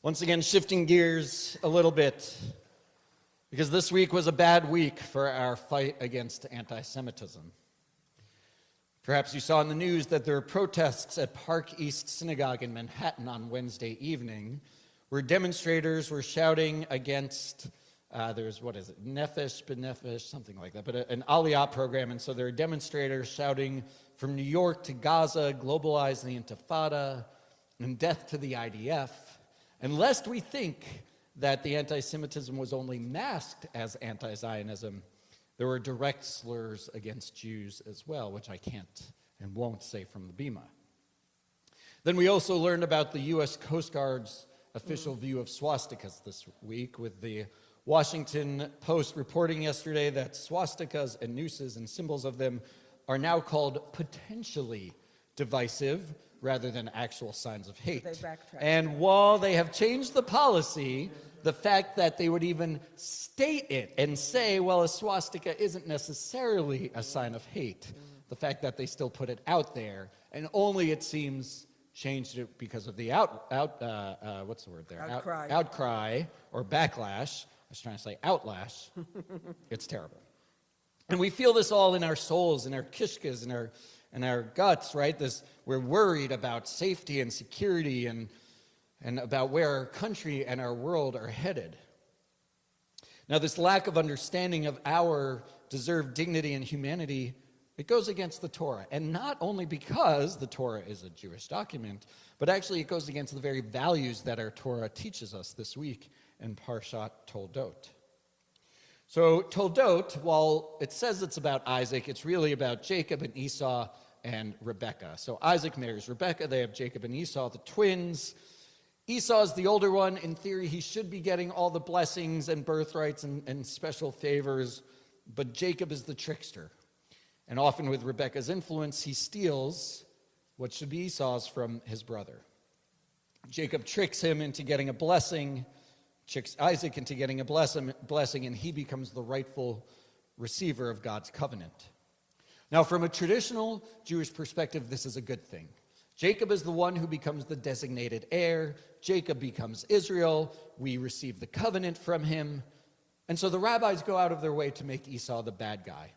Once again, shifting gears a little bit, because this week was a bad week for our fight against anti-Semitism. Perhaps you saw in the news that there were protests at Park East Synagogue in Manhattan on Wednesday evening, where demonstrators were shouting against, Nefesh B'Nefesh, something like that, but an Aliyah program, and so there were demonstrators shouting from New York to Gaza, globalize the Intifada, and death to the IDF. And lest we think that the anti-Semitism was only masked as anti-Zionism, there were direct slurs against Jews as well, which I can't and won't say from the Bima. Then we also learned about the U.S. Coast Guard's official view of swastikas this week, with the Washington Post reporting yesterday that swastikas and nooses and symbols of them are now called potentially divisive rather than actual signs of hate. And while they have changed the policy, the fact that they would even state it and say, well, a swastika isn't necessarily a sign of hate, the fact that they still put it out there, and only, it seems, changed it because of the outcry or backlash. I was trying to say outlash. It's terrible. And we feel this all in our souls, in our kishkas, in our guts, right? We're worried about safety and security and about where our country and our world are headed. Now, this lack of understanding of our deserved dignity and humanity, it goes against the Torah. And not only because the Torah is a Jewish document, but actually it goes against the very values that our Torah teaches us this week in Parashat Toldot. So Toldot, while it says it's about Isaac, it's really about Jacob and Esau and Rebekah. So Isaac marries Rebekah. They have Jacob and Esau, the twins. Esau is the older one. In theory, he should be getting all the blessings and birthrights and special favors, but Jacob is the trickster. And often with Rebekah's influence, he steals what should be Esau's from his brother. Jacob tricks him into getting a blessing, tricks Isaac into getting a blessing, and he becomes the rightful receiver of God's covenant. Now, from a traditional Jewish perspective, this is a good thing. Jacob is the one who becomes the designated heir. Jacob becomes Israel. We receive the covenant from him. And so the rabbis go out of their way to make Esau the bad guy.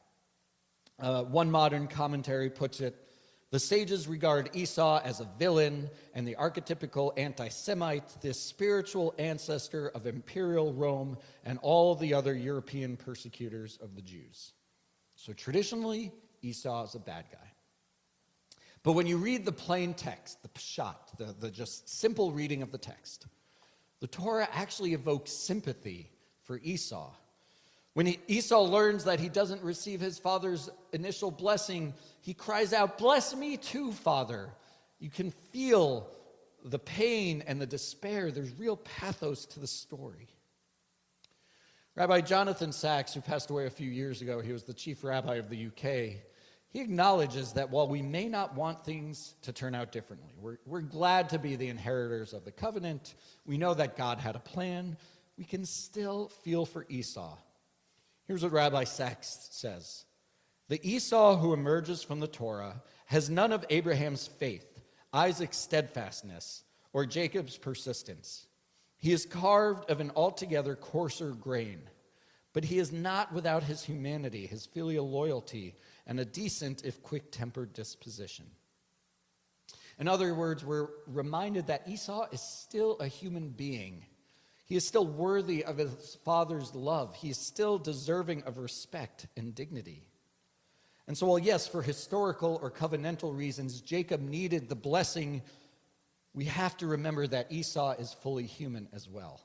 One modern commentary puts it, the sages regard Esau as a villain and the archetypical anti-Semite, this spiritual ancestor of imperial Rome and all the other European persecutors of the Jews. So traditionally, Esau is a bad guy. But when you read the plain text, the pshat, the just simple reading of the text, the Torah actually evokes sympathy for Esau. When Esau learns that he doesn't receive his father's initial blessing, he cries out, "Bless me too, Father." You can feel the pain and the despair. There's real pathos to the story. Rabbi Jonathan Sachs, who passed away a few years ago, he was the chief rabbi of the UK, he acknowledges that while we may not want things to turn out differently, we're glad to be the inheritors of the covenant, we know that God had a plan, we can still feel for Esau. Here's what Rabbi Sachs says. The Esau who emerges from the Torah has none of Abraham's faith, Isaac's steadfastness, or Jacob's persistence. He is carved of an altogether coarser grain, but he is not without his humanity, his filial loyalty, and a decent, if quick-tempered disposition. In other words, we're reminded that Esau is still a human being. He is still worthy of his father's love. He is still deserving of respect and dignity. And so while, yes, for historical or covenantal reasons, Jacob needed the blessing, we have to remember that Esau is fully human as well.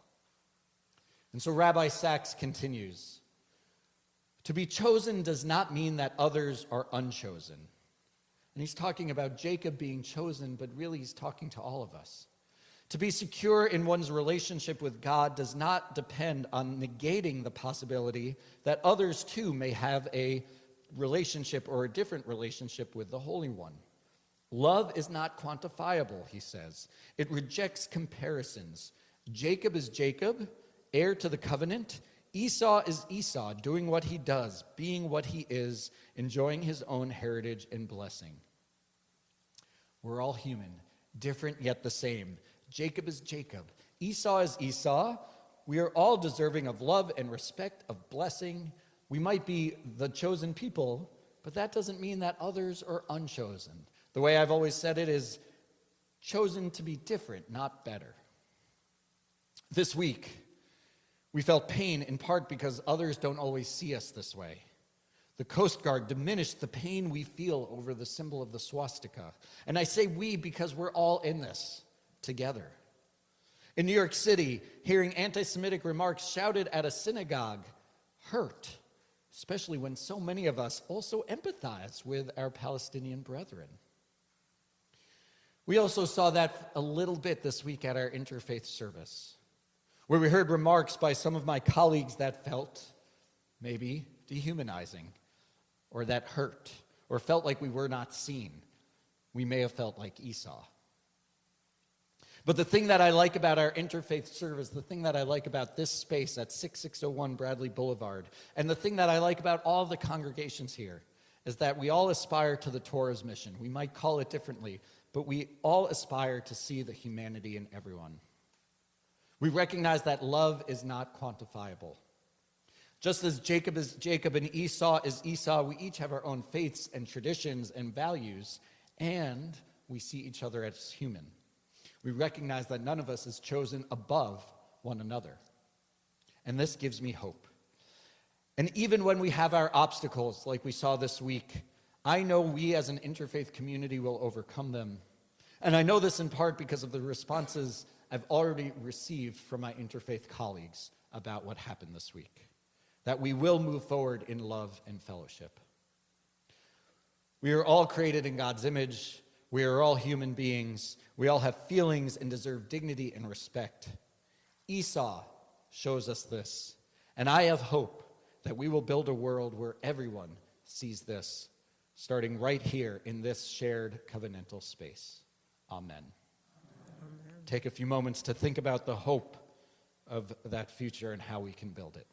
And so Rabbi Sachs continues, to be chosen does not mean that others are unchosen. And he's talking about Jacob being chosen, but really he's talking to all of us. To be secure in one's relationship with God does not depend on negating the possibility that others too may have a relationship or a different relationship with the Holy One. Love is not quantifiable, he says. It rejects comparisons. Jacob is Jacob, heir to the covenant. Esau is Esau, doing what he does, being what he is, enjoying his own heritage and blessing. We're all human, different yet the same. Jacob is Jacob. Esau is Esau. We are all deserving of love and respect, of blessing. We might be the chosen people, but that doesn't mean that others are unchosen. The way I've always said it is chosen to be different, not better. This week, we felt pain in part because others don't always see us this way. The Coast Guard diminished the pain we feel over the symbol of the swastika. And I say we because we're all in this together. In New York City, hearing anti-Semitic remarks shouted at a synagogue hurt, especially when so many of us also empathize with our Palestinian brethren. We also saw that a little bit this week at our interfaith service, where we heard remarks by some of my colleagues that felt maybe dehumanizing, or that hurt, or felt like we were not seen. We may have felt like Esau. But the thing that I like about our interfaith service, the thing that I like about this space at 6601 Bradley Boulevard, and the thing that I like about all the congregations here, is that we all aspire to the Torah's mission. We might call it differently, but we all aspire to see the humanity in everyone. We recognize that love is not quantifiable. Just as Jacob is Jacob and Esau is Esau, we each have our own faiths and traditions and values, and we see each other as human. We recognize that none of us is chosen above one another. And this gives me hope. And even when we have our obstacles, like we saw this week, I know we as an interfaith community will overcome them. And I know this in part because of the responses I've already received from my interfaith colleagues about what happened this week, that we will move forward in love and fellowship. We are all created in God's image. We are all human beings. We all have feelings and deserve dignity and respect. Esau shows us this, and I have hope that we will build a world where everyone sees this, starting right here in this shared covenantal space. Amen. Take a few moments to think about the hope of that future and how we can build it.